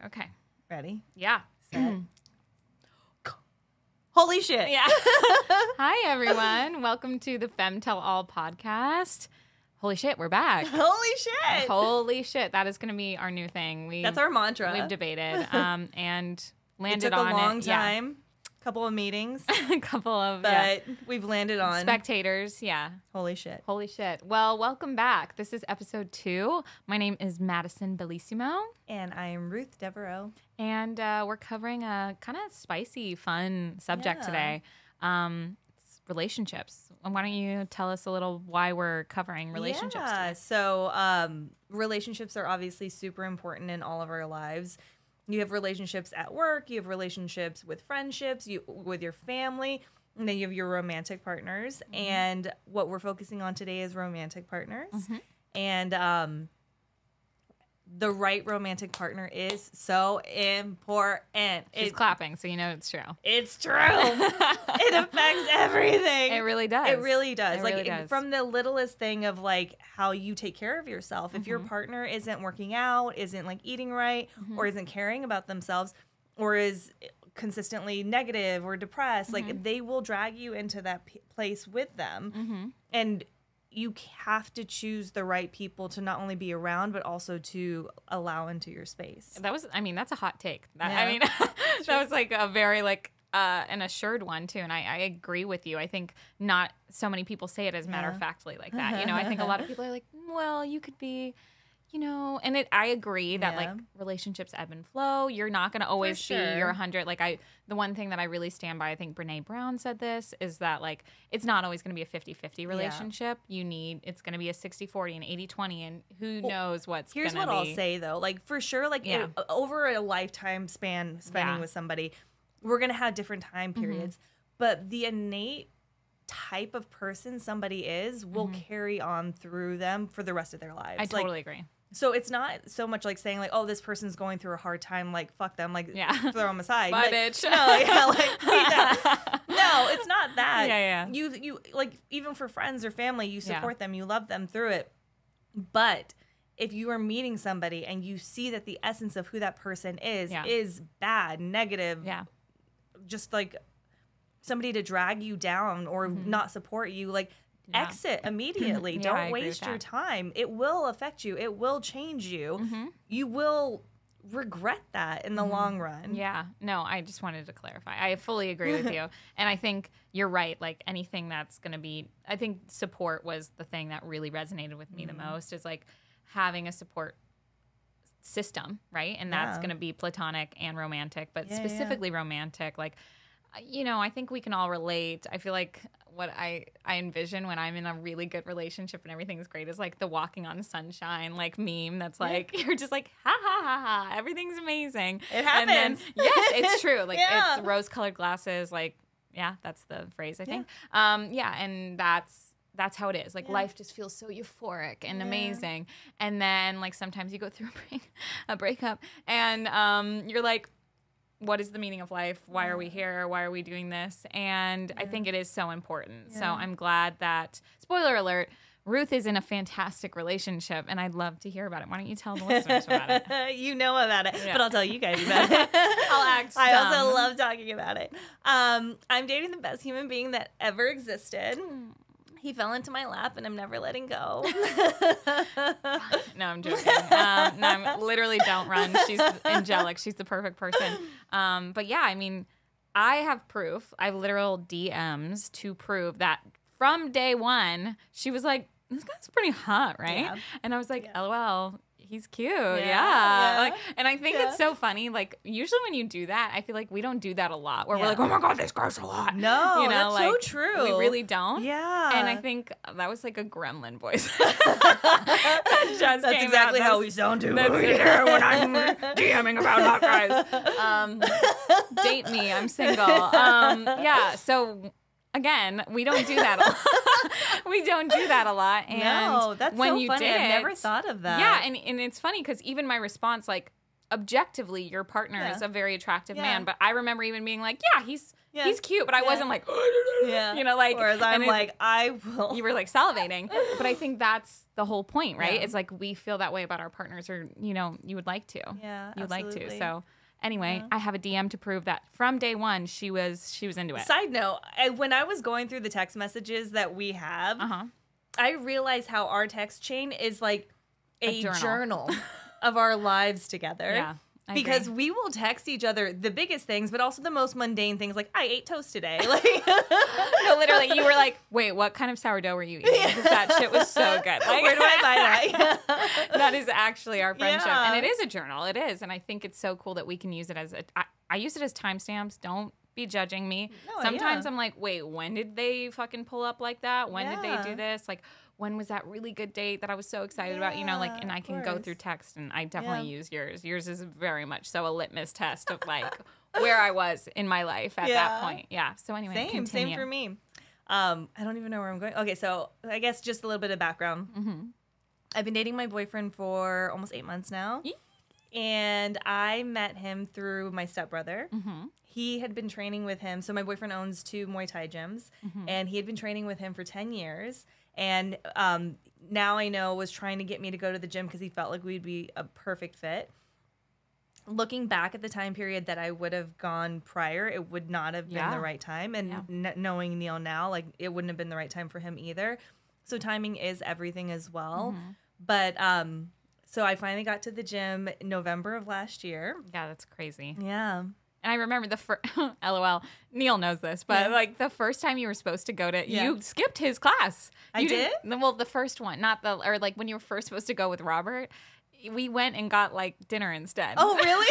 Okay. Ready? Yeah. Set. Holy shit. Yeah. Hi, everyone. Welcome to the Femme Tell All podcast. Holy shit, we're back. Holy shit. Holy shit. That is going to be our new thing. That's our mantra. We've debated and landed it took on a long it. time. Couple of meetings. A couple of but we've landed on spectators. Yeah. Holy shit. Holy shit. Well, welcome back. This is episode 2. My name is Madison Bellissimo. And I am Ruth Devereaux. And we're covering a kind of spicy, fun subject today. It's relationships. And why don't you tell us a little why we're covering relationships today? So relationships are obviously super important in all of our lives. You have relationships at work, you have relationships with friendships, with your family, and then you have your romantic partners. Mm-hmm. And what we're focusing on today is romantic partners. Mm-hmm. And the right romantic partner is so important. She's clapping, so you know it's true. It's true. It affects everything. It really does. It really does. It like really does. From the littlest thing of like how you take care of yourself. Mm-hmm. If your partner isn't working out, isn't like eating right, mm-hmm. or isn't caring about themselves, or is consistently negative or depressed, mm-hmm. like they will drag you into that place with them. Mm-hmm. And you have to choose the right people to not only be around, but also to allow into your space. That's a hot take. That was like a very an assured one too. And I agree with you. I think not so many people say it as matter-of-factly like that. You know, I think a lot of people are like, well, you could be, you know, and I agree that like relationships ebb and flow. You're not going to always be your 100. Like the one thing that I really stand by, I think Brene Brown said this, is that like, it's not always going to be a 50-50 relationship. It's going to be a 60-40 and 80-20 and who knows what's going to be. Here's what I'll say though. Like for sure, like over a lifetime span spending with somebody, we're going to have different time periods, but the innate type of person somebody is will carry on through them for the rest of their lives. I totally agree. So it's not so much like saying like, oh, this person's going through a hard time, like fuck them, like throw them aside. Bye, like, bitch. No, it's not that. Yeah. You like even for friends or family, you support them, you love them through it. But if you are meeting somebody and you see that the essence of who that person is bad, negative, just like somebody to drag you down or not support you, like exit immediately. Don't waste your time. It will affect you. It will change you. Mm-hmm. You will regret that in the long run. Yeah. No, I just wanted to clarify. I fully agree with you. And I think you're right. Like anything that's going to be, I think support was the thing that really resonated with me the most, is like having a support system, right? And that's going to be platonic and romantic, but specifically romantic. Like, you know, I think we can all relate. I feel like what I envision when I'm in a really good relationship and everything's great is like the walking on sunshine like meme that's like you're just like ha ha ha ha, everything's amazing. It happens. And then, yes, it's true. Like it's rose-colored glasses. Like that's the phrase I think. And that's how it is. Like life just feels so euphoric and amazing. And then like sometimes you go through a breakup and you're like, what is the meaning of life? Why are we here? Why are we doing this? And I think it is so important. So I'm glad that, spoiler alert, Ruth is in a fantastic relationship, and I'd love to hear about it. Why don't you tell the listeners about it? You know about it, but I'll tell you guys about it. I'll act I also love talking about it. I'm dating the best human being that ever existed. He fell into my lap, and I'm never letting go. No, I'm joking. No, literally don't run. She's angelic. She's the perfect person. But yeah, I mean, I have proof. I have literal DMs to prove that from day one, she was like, this guy's pretty hot, right? Yeah. And I was like, LOL. He's cute. Yeah. Like, and I think it's so funny. Like, usually when you do that, I feel like we don't do that a lot. Where we're like, oh my God, this guy's so hot. No, you know, that's like, so true. We really don't. Yeah. And I think that was like a gremlin voice. That's exactly how we sound to when I'm DMing about hot guys. Date me. I'm single. So again, we don't do that a lot. We don't do that a lot. And no, that's when so you funny. Did, I've never thought of that. Yeah, and it's funny because even my response, like, objectively, your partner is a very attractive man. But I remember even being like, yeah, he's he's cute, but I wasn't like, you know, like. Whereas I'm like, I will. You were like salivating. But I think that's the whole point, right? It's like we feel that way about our partners, or, you know, you would like to. Yeah, you'd like to. So anyway, I have a DM to prove that from day one, she was into it. Side note, when I was going through the text messages that we have, I realized how our text chain is like a journal of our lives together. Yeah. Because we will text each other the biggest things, but also the most mundane things, like, I ate toast today. Like, no, literally, you were like, wait, what kind of sourdough were you eating? Because that shit was so good. Like, where do I buy that? That is actually our friendship. And it is a journal. It is. And I think it's so cool that we can use it as I use it as timestamps. Don't be judging me. No, sometimes I'm like, wait, when did they fucking pull up like that? When did they do this? Like, when was that really good date that I was so excited about? You know, like, and I can go through text, and I definitely use yours. Yours is very much so a litmus test of like where I was in my life at that point. Yeah. So anyway, same for me. I don't even know where I'm going. Okay, so I guess just a little bit of background. I've been dating my boyfriend for almost 8 months now. And I met him through my stepbrother. He had been training with him. So my boyfriend owns 2 Muay Thai gyms, and he had been training with him for 10 years. And now I know was trying to get me to go to the gym because he felt like we'd be a perfect fit. Looking back at the time period that I would have gone prior, it would not have been the right time. And knowing Neil now, like, it wouldn't have been the right time for him either. So timing is everything as well. But so I finally got to the gym in November of last year. Yeah, that's crazy. Yeah. And I remember the first, LOL, Neil knows this, but like the first time you were supposed to go to, you skipped his class. I did? Well, the first one, or like when you were first supposed to go with Robert, we went and got like dinner instead. Oh, really?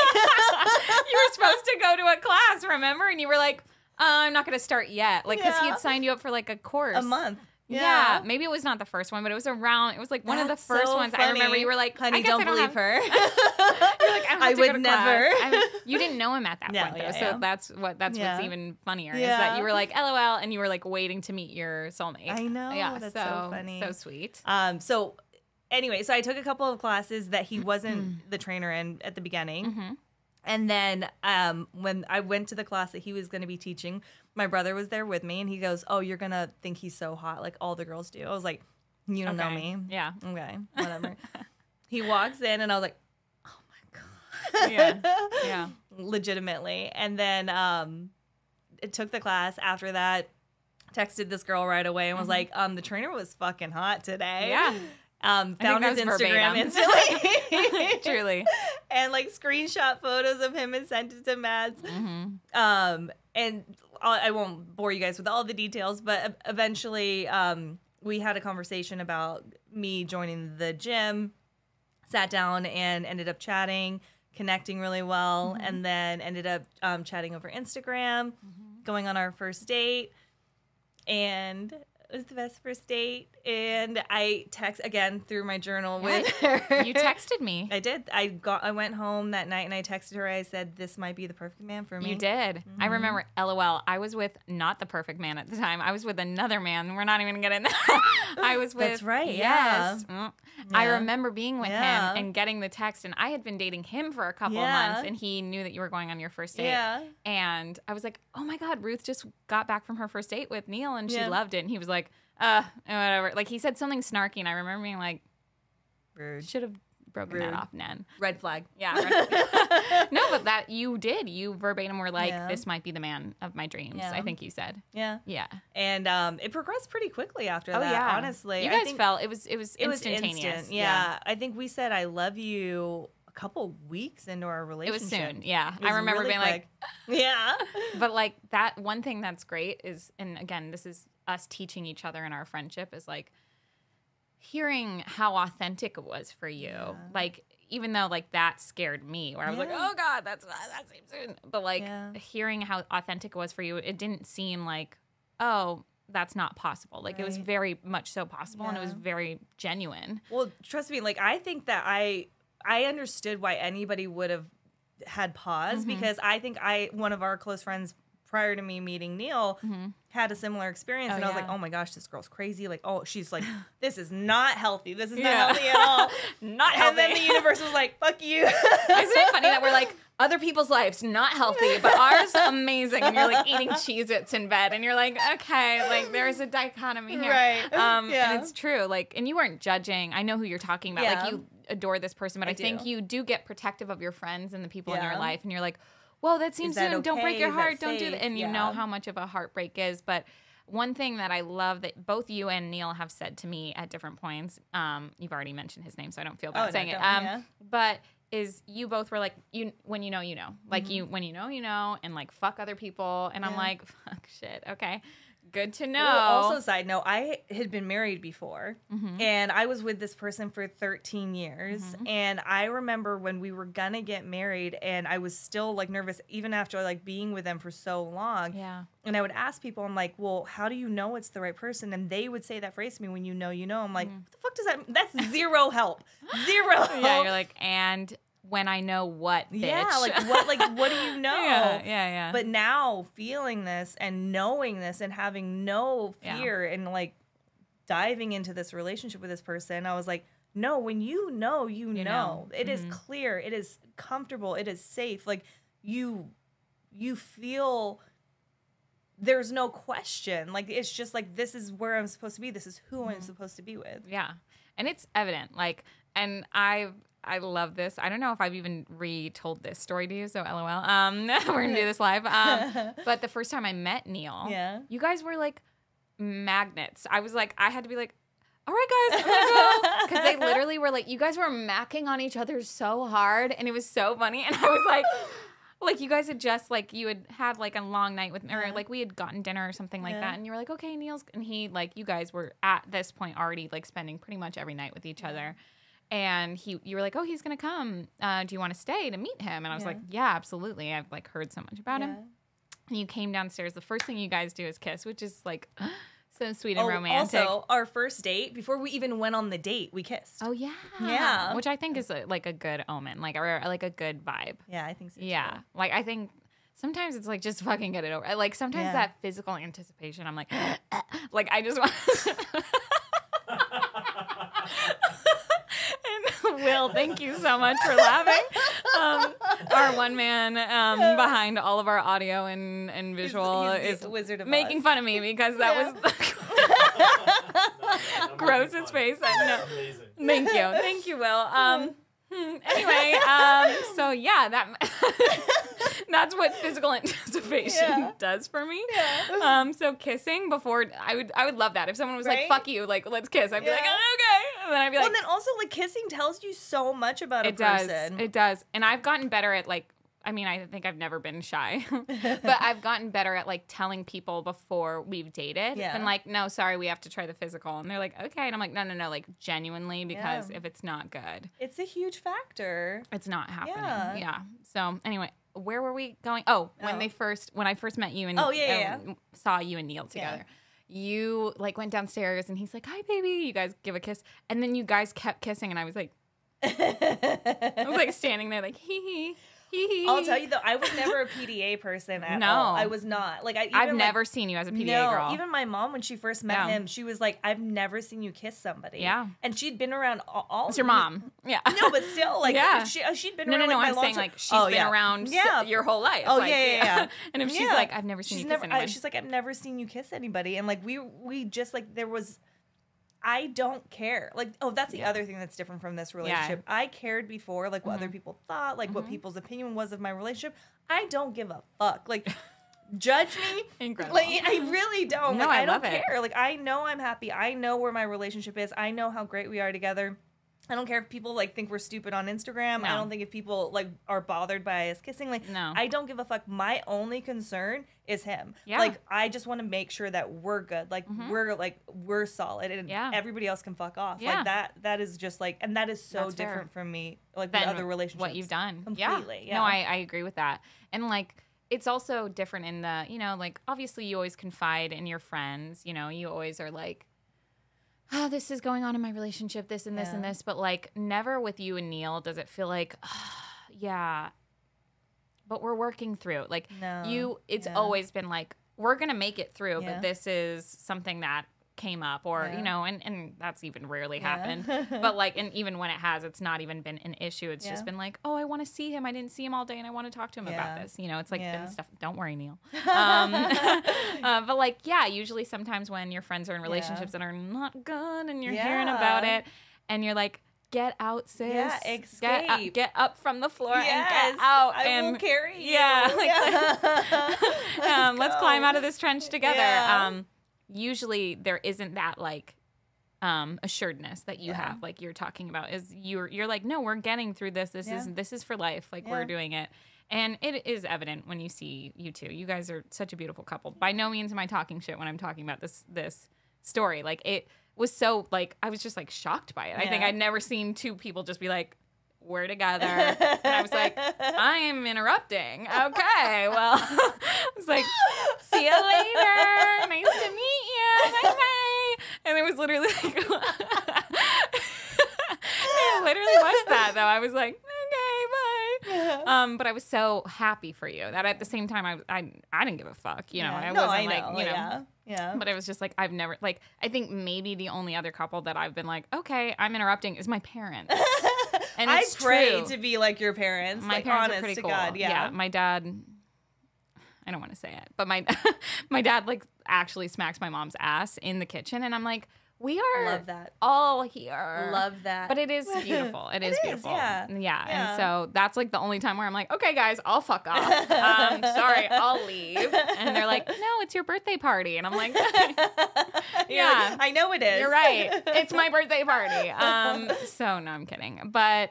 You were supposed to go to a class, remember? And you were like, I'm not going to start yet. Like, because he had signed you up for like a course. A month. Yeah, maybe it was not the first one, but it was like one of the first ones. Funny. I remember you were like, honey, don't believe her. You're like, I would never. You didn't know him at that point, though. So that's what's even funnier is that you were like, LOL, and you were like waiting to meet your soulmate. I know. Yeah, that's so funny. So sweet. So anyway, so I took a couple of classes that he wasn't the trainer in at the beginning. And then when I went to the class that he was going to be teaching, my brother was there with me, and he goes, "Oh, you're going to think he's so hot like all the girls do." I was like, "You don't know me." Yeah. Okay, whatever. He walks in, and I was like, "Oh, my God." Yeah. Legitimately. And then it took the class after that, texted this girl right away and was like, the trainer was fucking hot today. Yeah. Found his Instagram instantly. Truly. And like screenshot photos of him and sent it to Mads. And I won't bore you guys with all the details, but eventually we had a conversation about me joining the gym, sat down and ended up chatting, connecting really well, and then ended up chatting over Instagram, going on our first date. And it was the best first date, and I text again through my journal with her. You texted me. I did. I went home that night and I texted her. I said, "This might be the perfect man for me." You did. I remember. LOL. I was with not the perfect man at the time. I was with another man. We're not even gonna get in that. I was with. That's right. Yes. Yeah. I remember being with him and getting the text, and I had been dating him for a couple of months, and he knew that you were going on your first date. Yeah. And I was like, "Oh my God, Ruth just got back from her first date with Neil, and she loved it." And he was like, whatever. Like, he said something snarky, and I remember being like, rude. Should have broken that off, Nan. Red flag. Yeah. No, but that you did. You verbatim were like, this might be the man of my dreams. Yeah. I think you said. Yeah. Yeah. And it progressed pretty quickly after that, honestly. You guys felt it was instantaneous. Instant. Yeah. I think we said I love you a couple weeks into our relationship. It was soon. Yeah. I remember really being quick. Like, yeah. But like that one thing that's great is, and again, this is us teaching each other in our friendship, is like hearing how authentic it was for you. Yeah. Like, even though like that scared me, where I was like, oh God, that seems soon. But like hearing how authentic it was for you, it didn't seem like, oh, that's not possible. Like it was very much so possible, and it was very genuine. Well, trust me, like I think that I understood why anybody would have had pause, because I think one of our close friends prior to me meeting Neil had a similar experience, and I was like, oh my gosh, this girl's crazy. Like, oh, she's like, this is not healthy. This is not healthy at all. Not healthy. And then the universe was like, fuck you. Isn't it funny that we're like, other people's lives not healthy, but ours amazing. And you're like eating Cheez-Its in bed, and you're like, okay, like there's a dichotomy here, right? And it's true. Like, and you weren't judging. I know who you're talking about. Yeah. Like, you adore this person, but I think you do get protective of your friends and the people in your life, and you're like, well, that seems to okay? Don't break your heart, don't do that, and you know how much of a heartbreak is, but. One thing that I love that both you and Neil have said to me at different points, you've already mentioned his name, so I don't feel bad saying it. But is you both were like, when you know, like when you know, and like fuck other people, and I'm like, fuck shit, okay. Good to know. Also, side note, I had been married before, and I was with this person for 13 years. And I remember when we were gonna get married, and I was still like nervous, even after like being with them for so long. Yeah. And I would ask people, I'm like, well, how do you know it's the right person? And they would say that phrase to me, when you know, you know. I'm like, what the fuck does that mean? That's zero help. Zero help. Yeah, you're like, and when I know what, bitch. Yeah, what do you know? Yeah. But now feeling this and knowing this and having no fear and like diving into this relationship with this person, I was like, no, when you know, you know. It is clear, it is comfortable, it is safe. Like you feel there's no question. Like it's just like, this is where I'm supposed to be. This is who I'm supposed to be with. Yeah. And it's evident. Like, and I love this. I don't know if I've even retold this story to you, so LOL. We're gonna do this live. But the first time I met Neil, you guys were like magnets. I was like, I had to be like, all right, guys, I'm gonna go. Because they literally were like, you guys were macking on each other so hard, and it was so funny. And I was like you guys had just like, you had like a long night with me, or like we had gotten dinner or something like that, and you were like, okay, Neil's, and he like, you guys were at this point already like spending pretty much every night with each other. And you were like, oh, he's going to come. Do you want to stay to meet him? And I was like, yeah, absolutely. I've like heard so much about him. And you came downstairs. The first thing you guys do is kiss, which is like so sweet and romantic. Also, our first date, before we even went on the date, we kissed. Oh, yeah. Yeah. Which I think is like a good omen, like, or like a good vibe. Yeah, I think so. Yeah. Too. Like, I think sometimes it's like, just fucking get it over. Like, sometimes that physical anticipation, I'm like, like, I just want Will, thank you so much for laughing. Our one man behind all of our audio and visual he's the Wizard of making Oz. fun of me because that was the grossest face. Amazing. Thank you, Will. Anyway, so yeah, that's what physical anticipation does for me. Yeah. So kissing before, I would love that if someone was like, "Fuck you," like let's kiss. I'd be like, oh, okay, and then I'd be like, and then also like kissing tells you so much about a person. It does, and I've gotten better at like. I mean, I think I've never been shy, but I've gotten better at like telling people before we've dated and like, no, sorry, we have to try the physical. And they're like, okay. And I'm like, no, like genuinely, because if it's not good, it's a huge factor. It's not happening. Yeah. So anyway, where were we going? Oh, when I first met you and saw you and Neil together. You like went downstairs and he's like, hi, baby. You guys give a kiss. And then you guys kept kissing. And I was like, I was like standing there like, hee hee. I'll tell you though, I was never a PDA person at all. I was not. Like I've never seen you as a PDA girl. Even my mom, when she first met him, she was like, "I've never seen you kiss somebody." Yeah, and she'd been around all. It's your mom. Yeah. No, but still, like, she'd been around. No. I'm saying like she's been around your whole life. Oh like, yeah. And if she's like, "I've never seen you kiss anybody," she's like, "I've never seen you kiss anybody," and like we just like there was. I don't care. Like, that's the other thing that's different from this relationship. I cared before, like, what other people thought, like, what people's opinion was of my relationship. I don't give a fuck. Like, judge me. Incredible. Like, I really don't. No, like, I don't love care. Like, I know I'm happy. I know where my relationship is. I know how great we are together. I don't care if people, like, think we're stupid on Instagram. No. I don't think if people, like, are bothered by us kissing. Like, no. I don't give a fuck. My only concern is him. Yeah. Like, I just want to make sure that we're good. Like, we're solid. And everybody else can fuck off. Yeah. Like, that is just, like, and that is so different from me, like, with other relationships. What you've done. Completely. Yeah. No, I agree with that. And, like, it's also different in the, you know, like, obviously you always confide in your friends. You know, you always are like, oh, this is going on in my relationship, this and this and this. But, like, never with you and Neil does it feel like, but we're working through. Like, it's always been like, we're going to make it through, but this is something that came up or, you know, and that's even rarely happened. But like, and even when it has, it's not even been an issue. It's just been like, oh, I want to see him. I didn't see him all day and I want to talk to him about this. You know, it's like been stuff. Don't worry, Neil. But like, usually sometimes when your friends are in relationships that are not good and you're hearing about it and you're like, get out, sis. Yeah, escape. Get up from the floor and get out. I will carry you. Yeah. Let's climb out of this trench together. Yeah. Usually there isn't that like assuredness that you have, like you're talking about, is you're like, no, we're getting through this. This is for life. Like we're doing it. And it is evident when you see you two. You guys are such a beautiful couple. By no means am I talking shit when I'm talking about this story. Like it was so like I was just like shocked by it. I think I'd never seen two people just be like, we're together. And I was like, I am interrupting. Okay, well, I was like, see you later. Nice to meet you. Bye. And it was literally like, it literally was that though. I was like, okay, bye. But I was so happy for you that at the same time I didn't give a fuck. You know, I wasn't like, you know. Yeah. But it was just like, I've never, like, I think maybe the only other couple that I've been like, okay, I'm interrupting is my parents. And it's I pray true. to be like your parents. My like, parents honest are pretty to cool. God, yeah. My dad, I don't want to say it, but my dad like actually smacks my mom's ass in the kitchen. And I'm like, we are Love that. all here. Love that. But it is beautiful. It is beautiful. Yeah. And so that's like the only time where I'm like, okay, guys, I'll fuck off. Sorry, I'll leave. And they're like, no, it's your birthday party. And I'm like, yeah, I know it is. You're right. It's my birthday party. So no, I'm kidding. But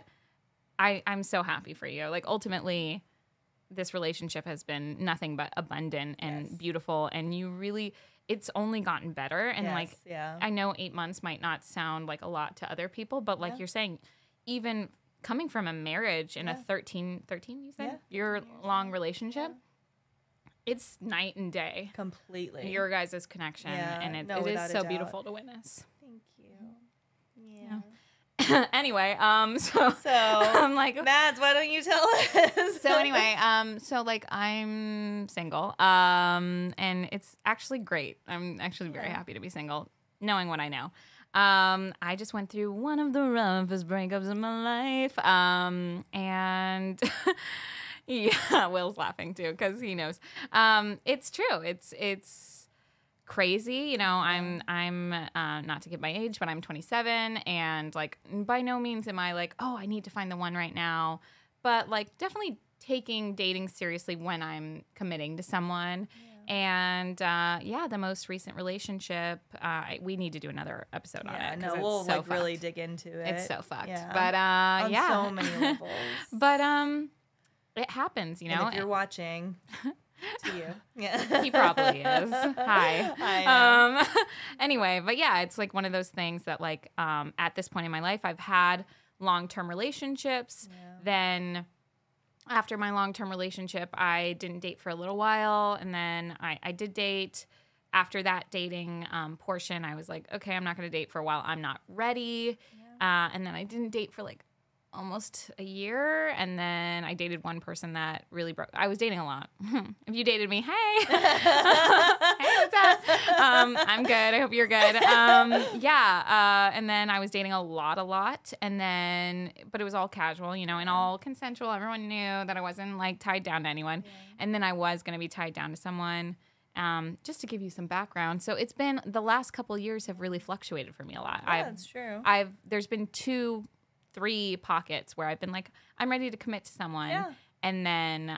I'm so happy for you. Like ultimately, this relationship has been nothing but abundant and beautiful. And you really... It's only gotten better. And I know 8 months might not sound like a lot to other people, but like you're saying, even coming from a marriage in a 13, you said? Your long relationship, it's night and day. Completely. Your guys' connection. And it is so beautiful to witness. Thank you. Yeah. Anyway, so I'm like, Mads, why don't you tell us? So anyway, so like I'm single, and it's actually great. I'm actually very happy to be single, knowing what I know. I just went through one of the roughest breakups in my life, and yeah, Will's laughing too because he knows. It's true. It's crazy, you know. I'm not to give my age, but I'm 27, and like by no means am I like, oh, I need to find the one right now, but like definitely taking dating seriously when I'm committing to someone. And the most recent relationship, we need to do another episode on it. No, we'll so like really dig into it. It's so fucked, but on so many levels. But it happens, you know. And if you're watching. To you. Yeah. He probably is. Hi. I know. Anyway, but yeah, it's like one of those things that like at this point in my life, I've had long-term relationships. Then after my long-term relationship, I didn't date for a little while. And then I did date. After that dating portion, I was like, okay, I'm not going to date for a while. I'm not ready. And then I didn't date for like almost a year, and then I dated one person that really broke. I was dating a lot. If you dated me, hey, hey, what's up? I'm good. I hope you're good. And then I was dating a lot, and then, but it was all casual, you know, and all consensual. Everyone knew that I wasn't like tied down to anyone, and then I was going to be tied down to someone. Just to give you some background, so it's been the last couple of years have really fluctuated for me a lot. That's true. There's been 3 pockets where I've been like, I'm ready to commit to someone, and then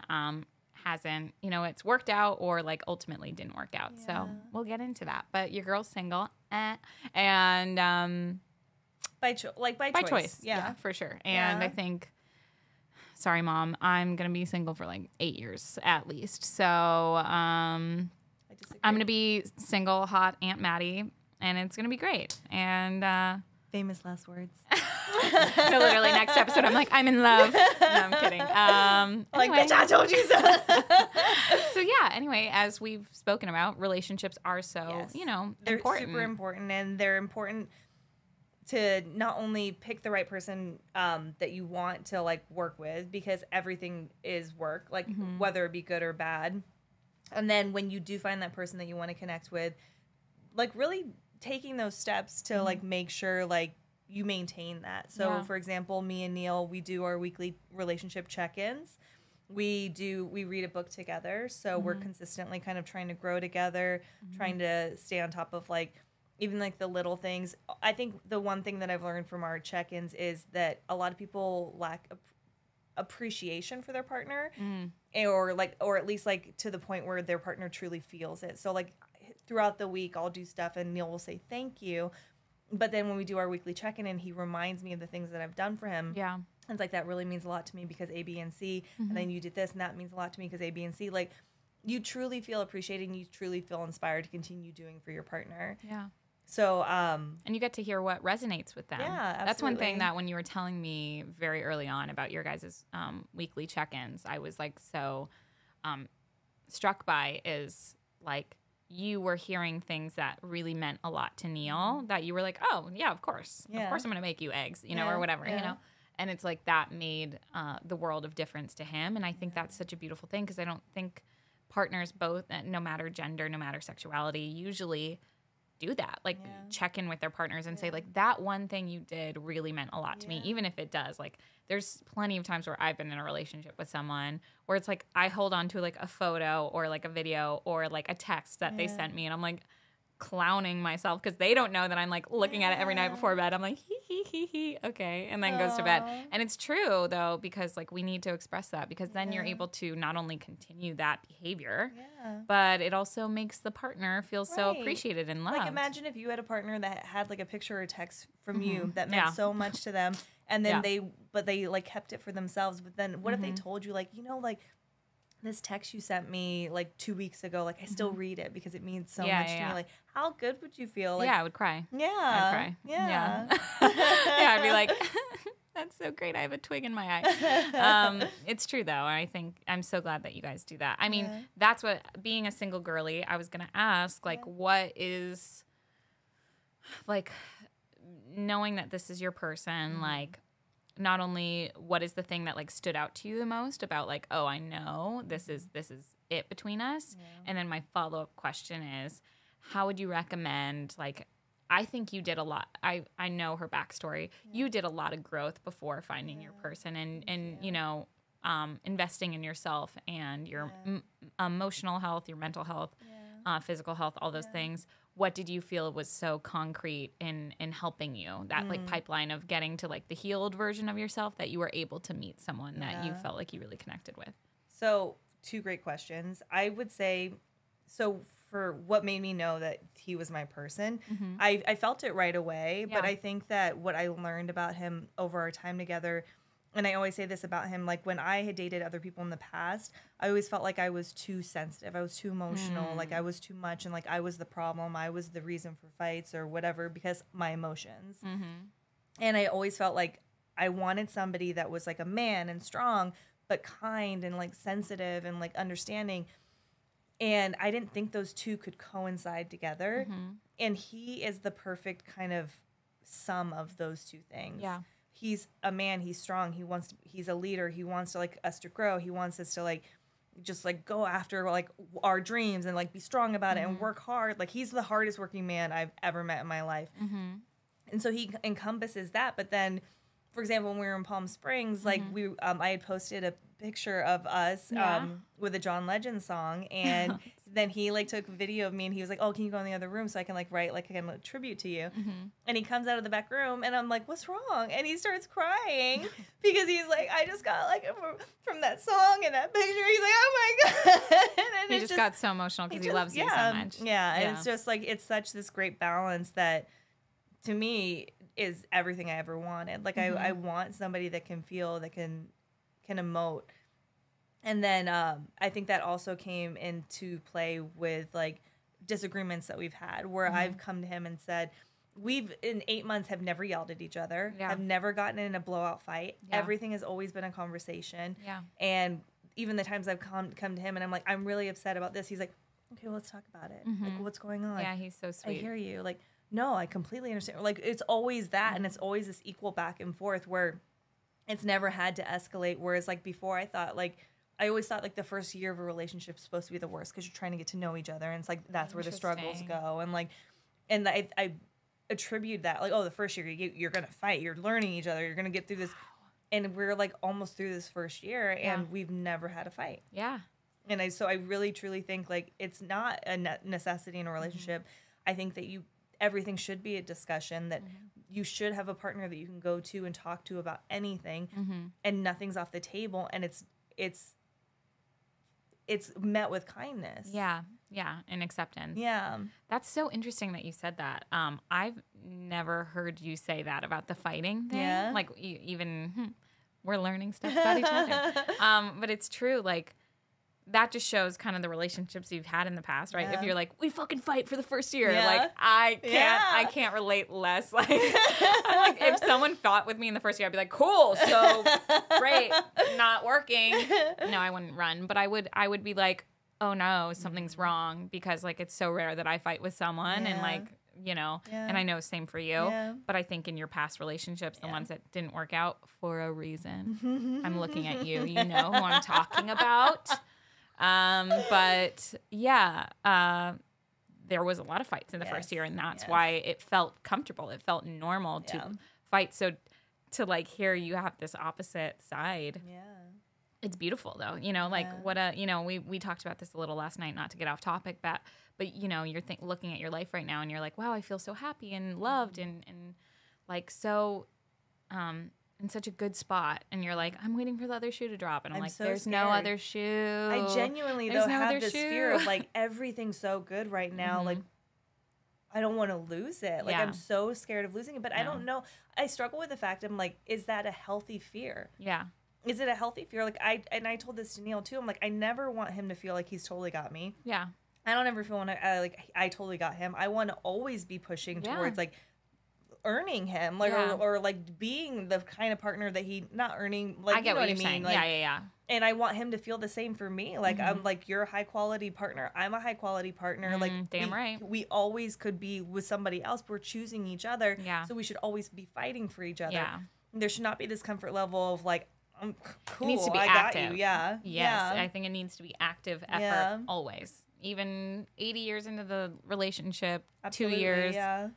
hasn't, you know, it's worked out or like ultimately didn't work out. So we'll get into that. But your girl's single, and by choice. Yeah, for sure. And I think, sorry, Mom, I'm gonna be single for like 8 years at least. So I'm gonna be single, hot Aunt Maddie, and it's gonna be great. And famous last words. No, literally next episode I'm like, I'm in love. No, I'm kidding. Like, bitch, I told you so. So yeah, anyway, as we've spoken about, relationships are so, you know, they're important. super important, and they're important to not only pick the right person that you want to like work with, because everything is work, like whether it be good or bad. And then when you do find that person that you want to connect with, like really taking those steps to like make sure like you maintain that. So for example, me and Neil, we do our weekly relationship check-ins. We read a book together. So we're consistently kind of trying to grow together, trying to stay on top of like even like the little things. I think the one thing that I've learned from our check-ins is that a lot of people lack appreciation for their partner, or at least like to the point where their partner truly feels it. So like throughout the week, I'll do stuff and Neil will say thank you, but then when we do our weekly check-in and he reminds me of the things that I've done for him, it's like that really means a lot to me because A, B, and C, and then you did this and that means a lot to me because A, B, and C. Like you truly feel appreciated and you truly feel inspired to continue doing for your partner. Yeah. So, and you get to hear what resonates with them. Yeah, absolutely. That's one thing that when you were telling me very early on about your guys' weekly check-ins, I was like so struck by is like you were hearing things that really meant a lot to Neil that you were like, oh yeah, of course I'm going to make you eggs, you know, or whatever, you know? And it's like that made the world of difference to him. And I think that's such a beautiful thing because I don't think partners both, no matter gender, no matter sexuality, usually do that, like check in with their partners and say like that one thing you did really meant a lot to me, even if it does. Like there's plenty of times where I've been in a relationship with someone where it's like I hold on to like a photo or like a video or like a text that they sent me and I'm like clowning myself because they don't know that I'm like looking at it every night before bed. I'm like he okay, and then goes to bed. And it's true though, because like we need to express that because then you're able to not only continue that behavior, but it also makes the partner feel so appreciated and loved. Like imagine if you had a partner that had like a picture or text from you that meant so much to them, and then they like kept it for themselves. But then what if they told you like, you know, like this text you sent me like 2 weeks ago, like I still read it because it means so much to me. Like, how good would you feel? Like, I would cry. Yeah. I'd cry. Yeah. I'd be like, that's so great. I have a twig in my eye. It's true though. I think I'm so glad that you guys do that. I mean, that's what being a single girly, I was going to ask, like, what is like knowing that this is your person, like, not only what is the thing that like stood out to you the most about like, oh, I know this is it between us. And then my follow-up question is, how would you recommend, like, I think you did a lot. I know her backstory. You did a lot of growth before finding your person and you know, investing in yourself and your emotional health, your mental health, physical health, all those things. What did you feel was so concrete in helping you, that like pipeline of getting to like the healed version of yourself that you were able to meet someone that you felt like you really connected with? So 2 great questions. I would say, so for what made me know that he was my person, I felt it right away, but I think that what I learned about him over our time together, and I always say this about him, like when I had dated other people in the past, I always felt like I was too sensitive. I was too emotional. Like I was too much. And like I was the problem. I was the reason for fights or whatever because my emotions. And I always felt like I wanted somebody that was like a man and strong, but kind and like sensitive and like understanding. And I didn't think those two could coincide together. And he is the perfect kind of sum of those two things. Yeah. He's a man, he's strong, he's a leader, he wants to like us to grow, he wants us to like just like go after like our dreams and like be strong about it and work hard. Like he's the hardest working man I've ever met in my life. And so he encompasses that. But then, for example, when we were in Palm Springs, like I had posted a picture of us with a John Legend song, and then he like took a video of me and he was like, oh, can you go in the other room so I can like write like a tribute to you? And he comes out of the back room and I'm like, what's wrong? And he starts crying because he's like, I just got like from that song and that picture. He's like, oh my God. And he just got so emotional because he loves you so much. And it's just like, it's such this great balance that to me is everything I ever wanted. Like I want somebody that can feel, that can emote. And then I think that also came into play with like disagreements that we've had where I've come to him and said, we've in 8 months have never yelled at each other, have never gotten in a blowout fight. Everything has always been a conversation. And even the times I've come to him and I'm like, I'm really upset about this. He's like, okay, well, let's talk about it. Like, what's going on? Yeah, he's so sweet. I hear you. Like, no, I completely understand. Like, it's always that. And it's always this equal back and forth where it's never had to escalate. Whereas like before I always thought like the first year of a relationship is supposed to be the worst because you're trying to get to know each other. And it's like, that's where the struggles go. And I attribute that, like, oh, the first year you're going to fight. You're learning each other. You're going to get through this. And we're, like, almost through this first year, and we've never had a fight. Yeah. And so I really, truly think, like, it's not a necessity in a relationship. I think that everything should be a discussion, that you should have a partner that you can go to and talk to about anything, and nothing's off the table, and it's met with kindness. Yeah. Yeah. And acceptance. Yeah. That's so interesting that you said that. I've never heard you say that about the fighting thing. Yeah. Like we're learning stuff about each other. But it's true. Like, that just shows kind of the relationships you've had in the past, right? If you're like, we fucking fight for the first year, like, I can't relate less. Like, I'm like, if someone fought with me in the first year, I'd be like, cool, so great, not working. No, I wouldn't run, but I would be like, oh no, something's wrong, because like it's so rare that I fight with someone, and like, you know, and I know same for you, but I think in your past relationships, the ones that didn't work out for a reason, I'm looking at you, you know who I'm talking about. But there was a lot of fights in the first year, and that's why it felt comfortable. It felt normal to fight. So to like hear you have this opposite side. Yeah. It's beautiful though. You know, like we talked about this a little last night, not to get off topic, but you know, you're looking at your life right now and you're like, wow, I feel so happy and loved and like, so, in such a good spot, and you're like, I'm waiting for the other shoe to drop, and I'm like, so there's scared. No other shoe. I genuinely have this fear of like, everything's so good right now, like I don't want to lose it. Like I'm so scared of losing it, but I don't know. I struggle with the fact, I'm like, is that a healthy fear? Yeah. Is it a healthy fear? Like I told this to Neil too. I'm like, I never want him to feel like he's totally got me. Yeah. I don't ever feel when I totally got him. I want to always be pushing towards like earning him, like or like being the kind of partner that he not earning, like, I get what I mean. Like, yeah. And I want him to feel the same for me. Like I'm like, you're a high quality partner. I'm a high quality partner. Like we always could be with somebody else. We're choosing each other. Yeah. So we should always be fighting for each other. Yeah. There should not be this comfort level of like, I'm cool. It needs to be active. Got you. Yeah. Yes. I think it needs to be active effort always. Even 80 years into the relationship, Absolutely, 2 years. Yeah.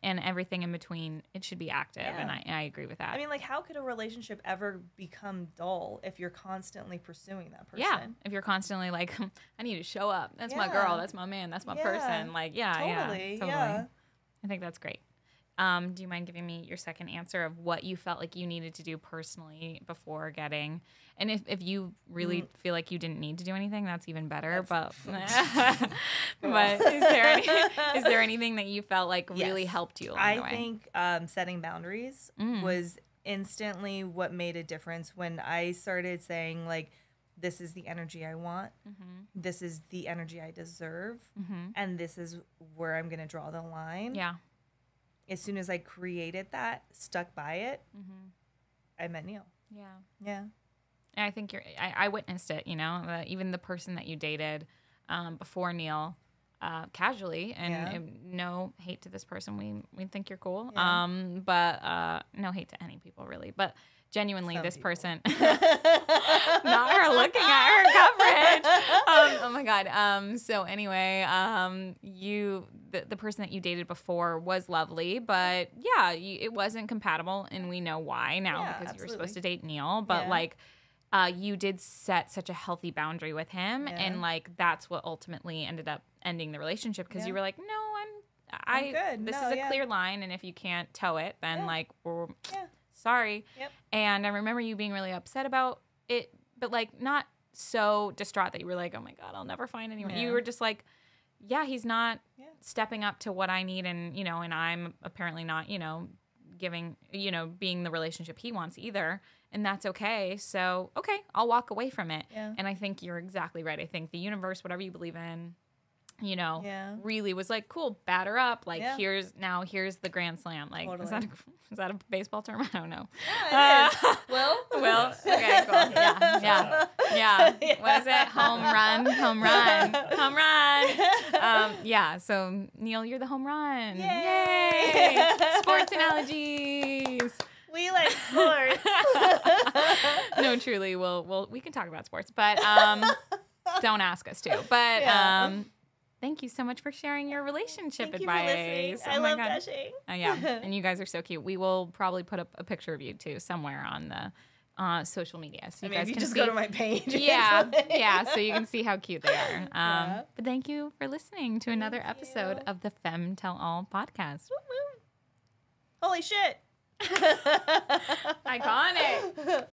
And everything in between, it should be active, and I agree with that. I mean, like, how could a relationship ever become dull if you're constantly pursuing that person? Yeah, if you're constantly like, I need to show up. That's my girl. That's my man. That's my person. Like, totally. I think that's great. Do you mind giving me your second answer of what you felt like you needed to do personally before getting? And if you really feel like you didn't need to do anything, that's even better. But is there anything that you felt like really helped you along the way? I think setting boundaries was instantly what made a difference when I started saying, like, this is the energy I want. This is the energy I deserve. And this is where I'm going to draw the line. Yeah. As soon as I created that, stuck by it, I met Neil. Yeah. Yeah. And I think I witnessed it, you know, even the person that you dated before Neil, casually, and no hate to this person. We think you're cool. Yeah. But no hate to any people really. But genuinely, this person, not her looking at her coverage. Oh my God. So anyway, the person that you dated before was lovely, but it wasn't compatible, and we know why now because you were supposed to date Neil, but like. You did set such a healthy boundary with him, and like that's what ultimately ended up ending the relationship because you were like, no, I'm good. This is a clear line, and if you can't toe it, then like we're sorry. Yep. And I remember you being really upset about it, but like not so distraught that you were like, oh my God, I'll never find anyone. You were just like, he's not stepping up to what I need, and and I'm apparently not giving being the relationship he wants either. And that's okay. So, okay, I'll walk away from it. Yeah. And I think you're exactly right. I think the universe, whatever you believe in, really was like, cool, batter up. Like, here's the grand slam. Like, totally. Is that a baseball term? I don't know. Yeah, it is. Well, okay, cool. Yeah. What is it? Home run. So, Neil, you're the home run. Yay! Sports analogies. We like sports. No, truly, we can talk about sports, but don't ask us to. But thank you so much for sharing your relationship Thank advice. You for listening. I love gushing. Yeah, and you guys are so cute. We will probably put up a picture of you too somewhere on the social media, so you guys can just go to my page. Yeah, so you can see how cute they are. But thank you for listening to another episode of the Femme Tell All podcast. Woo-woo. Holy shit! Iconic.